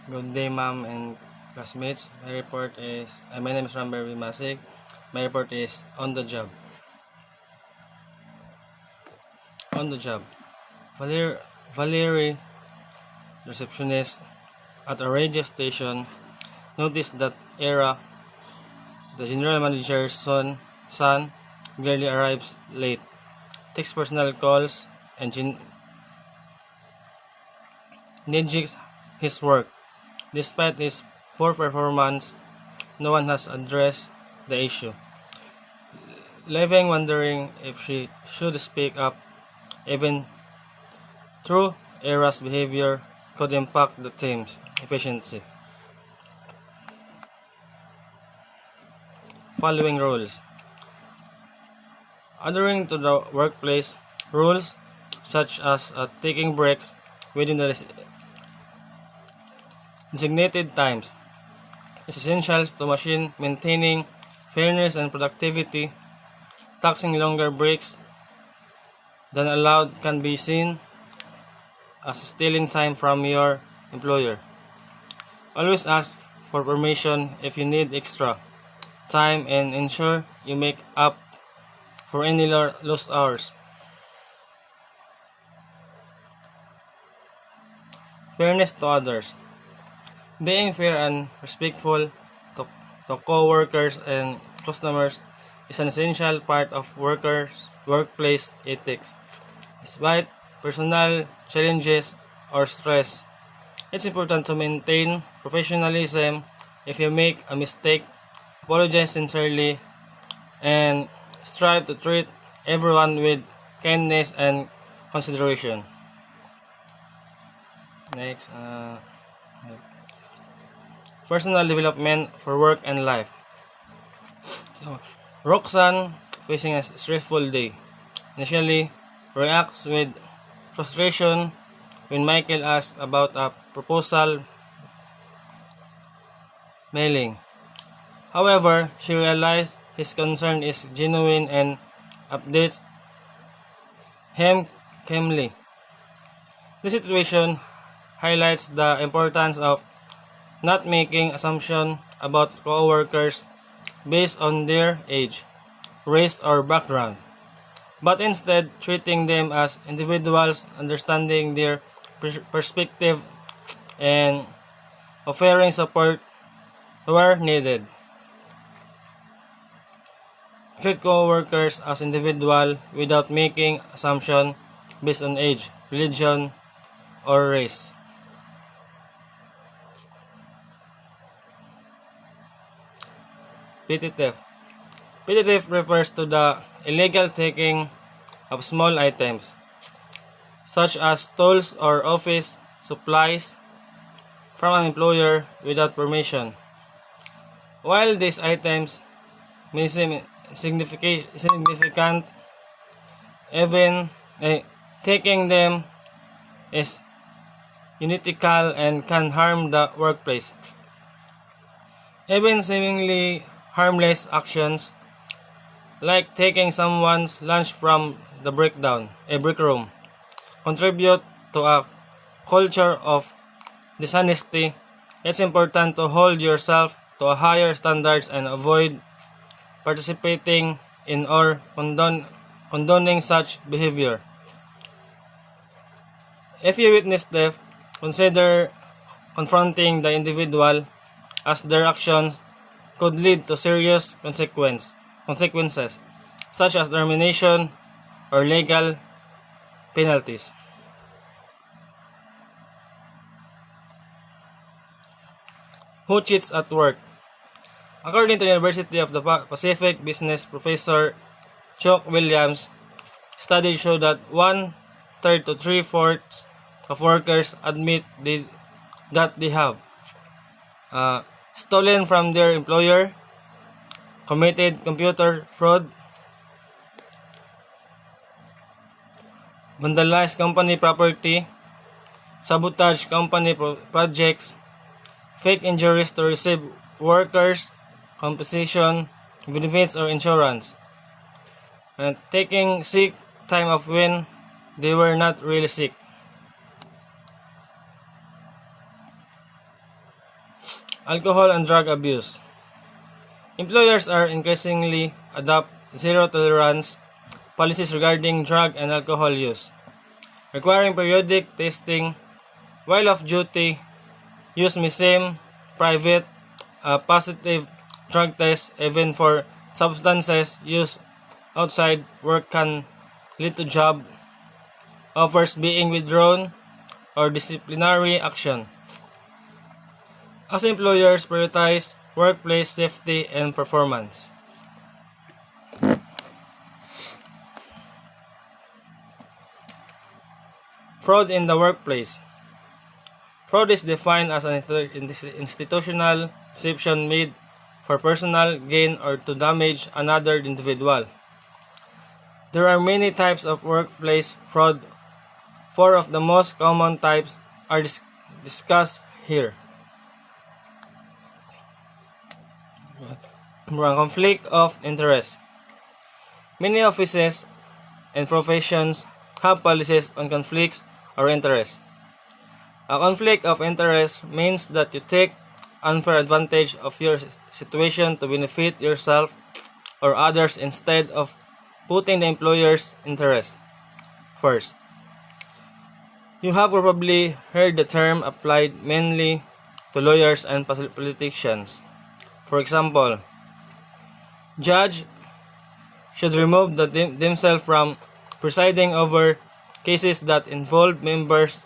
Good day, ma'am and classmates. My name is Ramber Masig. My report is on the job. On the job. Valerie, receptionist at a radio station, noticed that Era, the general manager's son, rarely arrives late, takes personal calls, and negliges his work. Despite his poor performance, no one has addressed the issue, leaving wondering if she should speak up. Even though Era's behavior could impact the team's efficiency. Following rules. Adhering to the workplace rules such as taking breaks within the designated times is essential to machine maintaining fairness and productivity. Taxing longer breaks than allowed can be seen as stealing time from your employer. Always ask for permission if you need extra time and ensure you make up for any lost hours. Fairness to others. Being fair and respectful to co-workers and customers is an essential part of workplace ethics. Despite personal challenges or stress, it's important to maintain professionalism. If you make a mistake, apologize sincerely and strive to treat everyone with kindness and consideration. Next, personal development for work and life. So, Roxanne, facing a stressful day, initially reacts with frustration when Michael asks about a proposal mailing. However, she realizes his concern is genuine and updates him calmly. The situation highlights the importance of not making assumptions about co-workers based on their age, race, or background, but instead treating them as individuals, understanding their perspective, and offering support where needed. Treat co-workers as individuals without making assumptions based on age, religion, or race. Petty theft. Petty theft refers to the illegal taking of small items, such as tools or office supplies, from an employer without permission. While these items may seem significant, even taking them is unethical and can harm the workplace. Even seemingly harmless actions like taking someone's lunch from the break room, contribute to a culture of dishonesty. It's important to hold yourself to a higher standards and avoid participating in or condoning such behavior. If you witness theft, consider confronting the individual, as their actions could lead to serious consequences, such as termination or legal penalties. Who cheats at work? According to the University of the Pacific business professor Chuck Williams, studies show that 1/3 to 3/4 of workers admit that they have stolen from their employer, committed computer fraud, vandalized company property, sabotaged company projects, fake injuries to receive workers' compensation, benefits, or insurance, and taking sick time off when they were not really sick. Alcohol and drug abuse. Employers are increasingly adopt zero-tolerance policies regarding drug and alcohol use, requiring periodic testing while off-duty. Use may seem private. A positive drug test, even for substances used outside work, can lead to job offers being withdrawn or disciplinary action, as employers prioritize workplace safety and performance. Fraud in the workplace. Fraud is defined as an institutional deception made for personal gain or to damage another individual. There are many types of workplace fraud. Four of the most common types are discussed here. Conflict of interest. Many offices and professions have policies on conflicts or interest. A conflict of interest means that you take unfair advantage of your situation to benefit yourself or others instead of putting the employer's interest first. You have probably heard the term applied mainly to lawyers and politicians. For example, judge should remove themselves from presiding over cases that involve members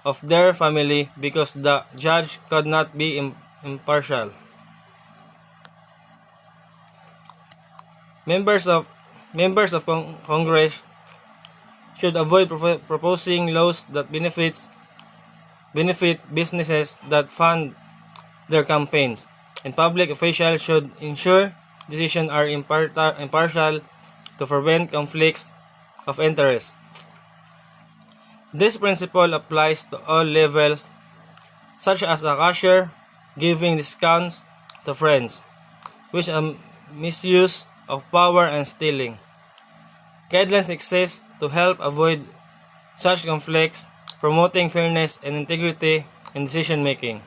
of their family because the judge could not be impartial. Members of Congress should avoid proposing laws that benefit businesses that fund their campaigns, and public officials should ensure decisions are impartial to prevent conflicts of interest. This principle applies to all levels, such as a cashier giving discounts to friends, which is a misuse of power and stealing. Guidelines exist to help avoid such conflicts, promoting fairness and integrity in decision making.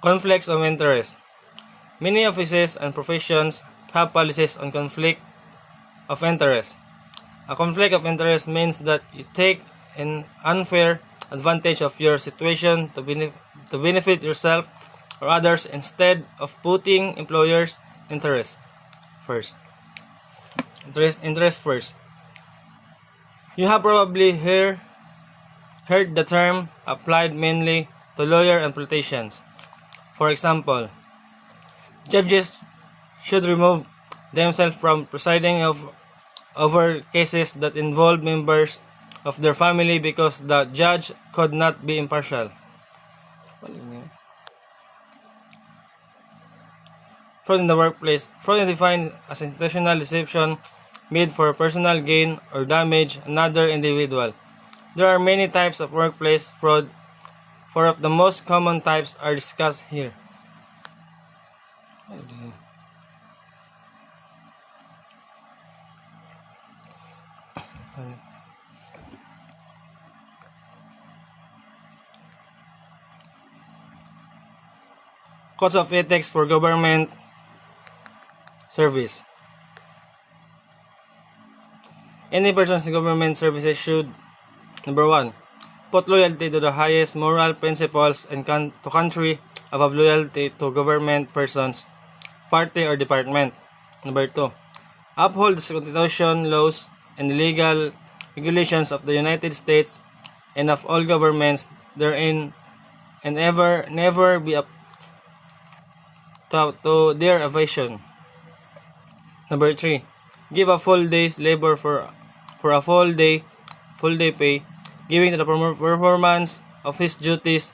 Conflicts of interest. Many offices and professions have policies on conflict of interest. A conflict of interest means that you take an unfair advantage of your situation to benefit yourself or others instead of putting employers' interest first. Interest first. You have probably heard the term applied mainly to lawyers and politicians. For example, judges should remove themselves from presiding over cases that involve members of their family because the judge could not be impartial. Fraud in the workplace. Fraud is defined as institutional deception made for personal gain or damage another individual. There are many types of workplace fraud. Four of the most common types are discussed here. Codes of ethics for government service. Any persons in government services should, number 1, put loyalty to the highest moral principles and to country above loyalty to government persons, party, or department. Number 2, uphold the Constitution, laws, and legal regulations of the United States and of all governments therein, and never be up to their evasion. Number 3, give a full day's labor for a full day pay, giving to the performance of his duties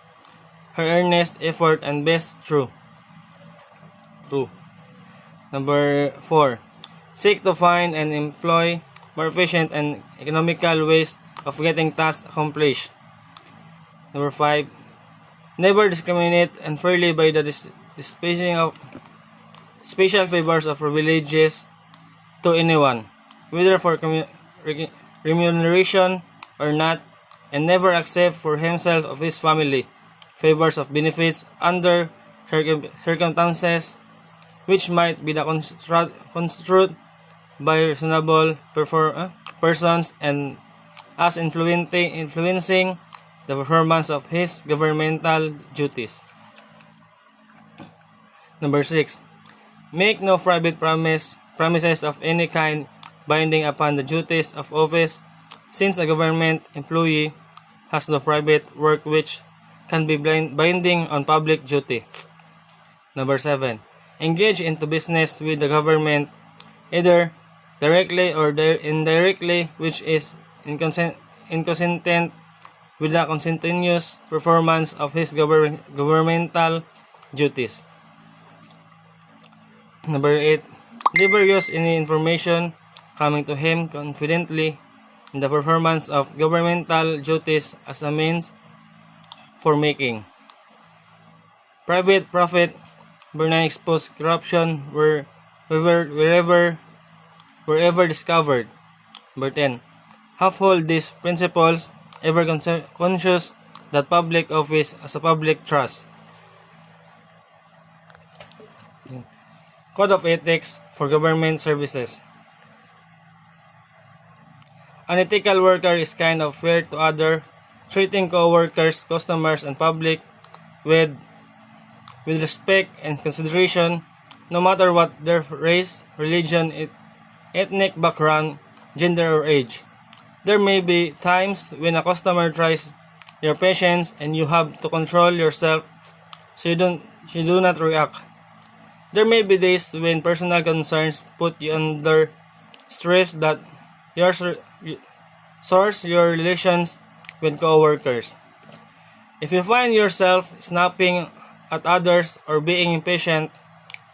her earnest effort and best true. Number 4, seek to find and employ more efficient and economical ways of getting tasks accomplished. Number 5, never discriminate unfairly by the dispensing of special favors or privileges to anyone, whether for remuneration or not, and never accept for himself or his family favors of benefits under circumstances which might be construed by reasonable persons and as influencing the performance of his governmental duties. Number 6. Make no private promises of any kind binding upon the duties of office, since a government employee has no private work which can be binding on public duty. Number 7. Engage into business with the government, either directly or indirectly, which is inconsistent with the continuous performance of his governmental duties. Number 8. Never use any information coming to him confidently in the performance of governmental duties as a means for making private profit, burning expose corruption wherever discovered. Number 10. Uphold these principles, ever conscious that public office as a public trust. Code of Ethics for Government Services. An ethical worker is kind of fair to others, treating co-workers, customers, and public with respect and consideration, no matter what their race, religion, ethnic background, gender, or age. There may be times when a customer tries your patience and you have to control yourself so you do not react. There may be days when personal concerns put you under stress that source your relations with co-workers. If you find yourself snapping at others or being impatient,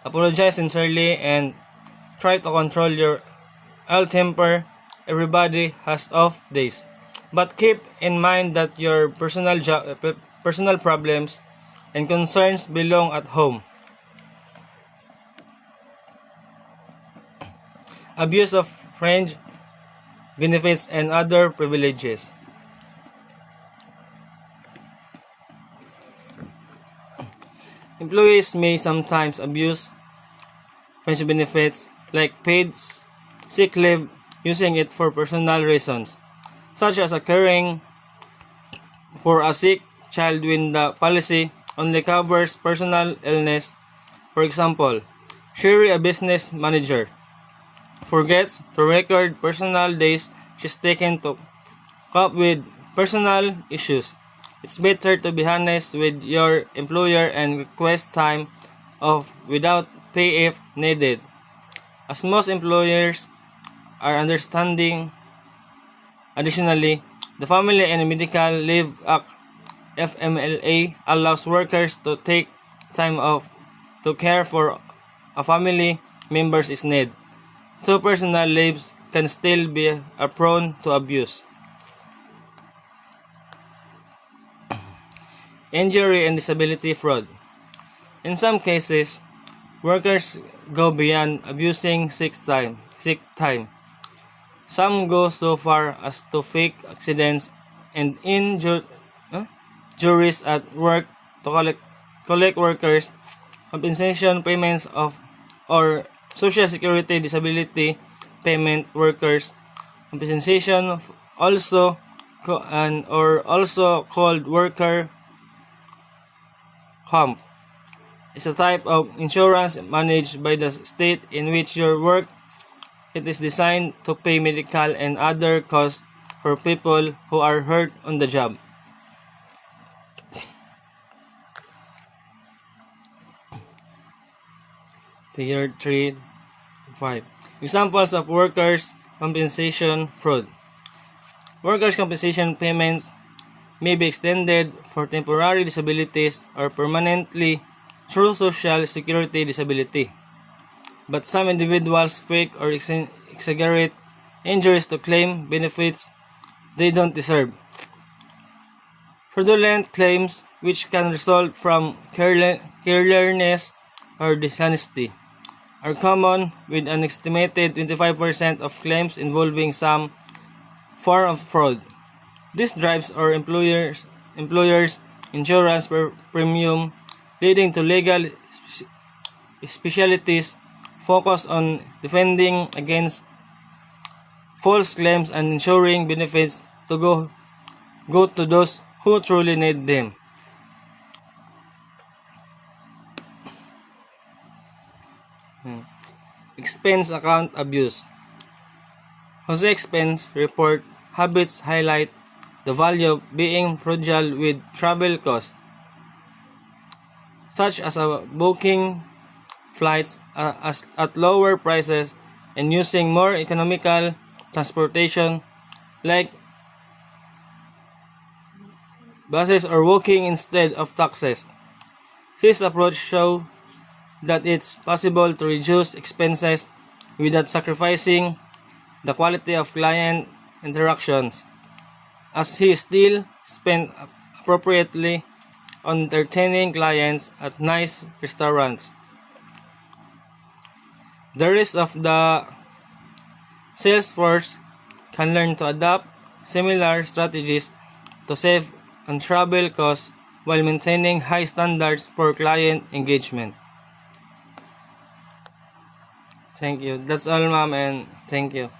apologize sincerely and try to control your ill temper. Everybody has off days, but keep in mind that your personal problems and concerns belong at home. Abuse of fringe benefits and other privileges. Employees may sometimes abuse fringe benefits like paid sick leave, using it for personal reasons, such as caring for a sick child when the policy only covers personal illness. For example, Sherry, a business manager, forgets to record personal days she's taken to cope with personal issues. It's better to be honest with your employer and request time off without pay if needed, as most employers are understanding. Additionally, the Family and Medical Leave Act (FMLA) allows workers to take time off to care for a family member's need. So personal leaves can still be prone to abuse. Injury and disability fraud. In some cases, workers go beyond abusing sick time. Some go so far as to fake accidents and injuries at work to collect workers' compensation payments or Social Security disability payment workers' compensation, also called worker comp, is a type of insurance managed by the state in which you work. It is designed to pay medical and other costs for people who are hurt on the job. Figure 3.5. Examples of workers' compensation fraud. Workers' compensation payments may be extended for temporary disabilities or permanently through Social Security disability. But some individuals fake or exaggerate injuries to claim benefits they don't deserve. Fraudulent claims, which can result from carelessness or dishonesty, are common, with an estimated 25% of claims involving some form of fraud. This drives our employers insurance premium, leading to legal specialties focused on defending against false claims and ensuring benefits to go to those who truly need them. Expense account abuse. Jose expense report habits highlight the value of being frugal with travel costs, such as booking flights at lower prices and using more economical transportation like buses or walking instead of taxis. His approach shows that it's possible to reduce expenses without sacrificing the quality of client interactions, as he still spent appropriately on entertaining clients at nice restaurants. The rest of the sales force can learn to adopt similar strategies to save on travel costs while maintaining high standards for client engagement. Thank you. That's all, ma'am, and thank you.